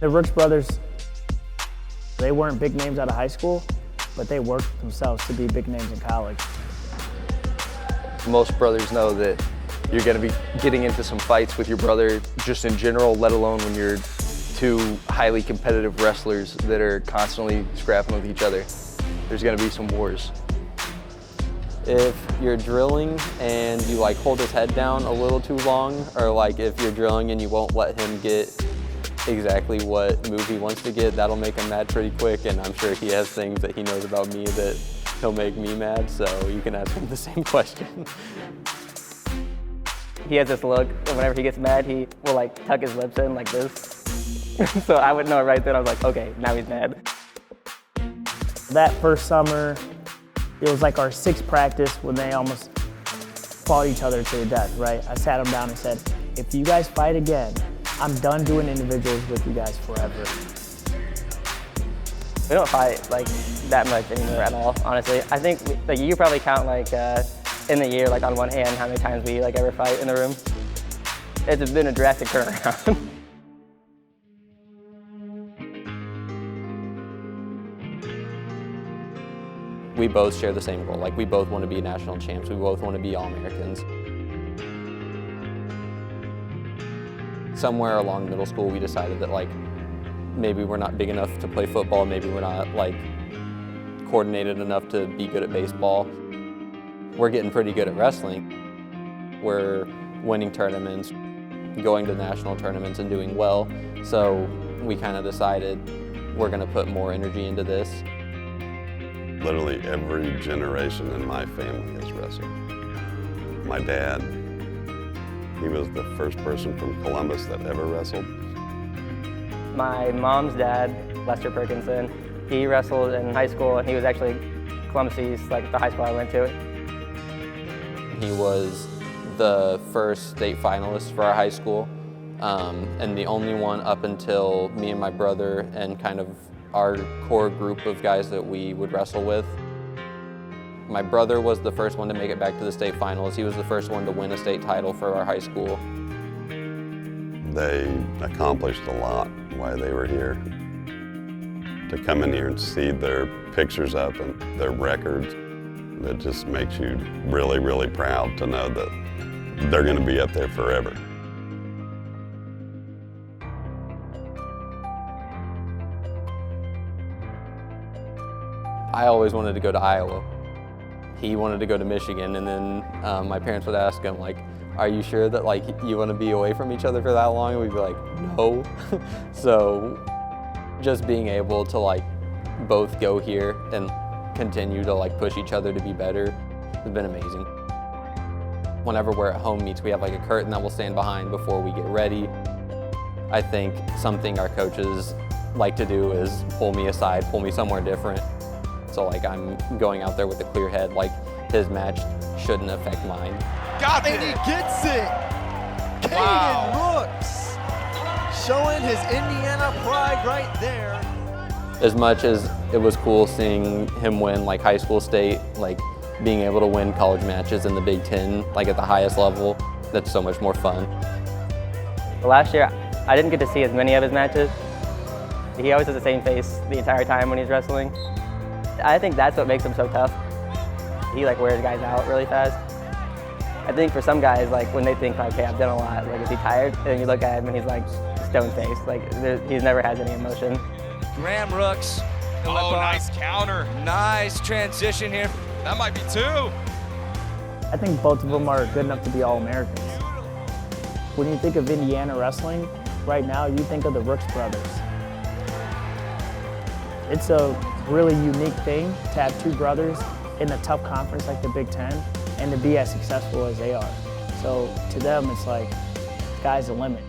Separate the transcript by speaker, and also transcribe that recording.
Speaker 1: The Rooks Brothers, they weren't big names out of high school, but they worked themselves to be big names in college.
Speaker 2: Most brothers know that you're going to be getting into some fights with your brother just in general, let alone when you're two highly competitive wrestlers that are constantly scrapping with each other. There's going to be some wars. If you're drilling and you like hold his head down a little too long, or like if you're drilling and you won't let him get exactly what move he wants to get, that'll make him mad pretty quick, and I'm sure he has things that he knows about me that he'll make me mad, so you can ask him the same question.
Speaker 3: He has this look, whenever he gets mad, he will like tuck his lips in like this. So I would know it right then. I was like, okay, now he's mad.
Speaker 1: That first summer, it was like our sixth practice when they almost fought each other to the death, right? I sat them down and said, if you guys fight again, I'm done doing individuals with you guys forever.
Speaker 3: We don't fight like that much anymore at all, honestly. I think like you probably count like in the year, like on one hand, how many times we like ever fight in the room. It's been a drastic turnaround.
Speaker 2: We both share the same goal. Like we both want to be national champs. We both want to be All-Americans. Somewhere along middle school, we decided that like maybe we're not big enough to play football. Maybe we're not like coordinated enough to be good at baseball. We're getting pretty good at wrestling. We're winning tournaments, going to national tournaments and doing well. So we kind of decided we're going to put more energy into this.
Speaker 4: Literally every generation in my family has wrestled. My dad, he was the first person from Columbus that ever wrestled.
Speaker 3: My mom's dad, Lester Perkinson, he wrestled in high school, and he was actually Columbus East, like the high school I went to.
Speaker 2: He was the first state finalist for our high school, and the only one up until me and my brother and kind of our core group of guys that we would wrestle with. My brother was the first one to make it back to the state finals. He was the first one to win a state title for our high school.
Speaker 4: They accomplished a lot while they were here. To come in here and see their pictures up and their records, it just makes you really, really proud to know that they're going to be up there forever.
Speaker 2: I always wanted to go to Iowa. He wanted to go to Michigan, and then my parents would ask him, like, are you sure that like you want to be away from each other for that long? And we'd be like, no. So just being able to like both go here and continue to like push each other to be better has been amazing. Whenever we're at home meets, we have like a curtain that we'll stand behind before we get ready. I think something our coaches like to do is pull me aside, pull me somewhere different. So like I'm going out there with a clear head, like his match shouldn't affect mine.
Speaker 5: Got it! And he gets it! Cade Rooks showing his Indiana pride right there.
Speaker 2: As much as it was cool seeing him win like high school state, like being able to win college matches in the Big Ten, like at the highest level, that's so much more fun.
Speaker 3: Last year, I didn't get to see as many of his matches. He always has the same face the entire time when he's wrestling. I think that's what makes him so tough. He like wears guys out really fast. I think for some guys, like when they think like, hey, I've done a lot, like is he tired? And you look at him and he's like stone-faced, like he's never has any emotion.
Speaker 6: Graham Rooks.
Speaker 7: Oh, nice counter.
Speaker 6: Nice transition here.
Speaker 7: That might be two.
Speaker 1: I think both of them are good enough to be All-Americans. When you think of Indiana wrestling, right now you think of the Rooks Brothers. It's a really unique thing to have two brothers in a tough conference like the Big Ten and to be as successful as they are. So to them, it's like, sky's the limit.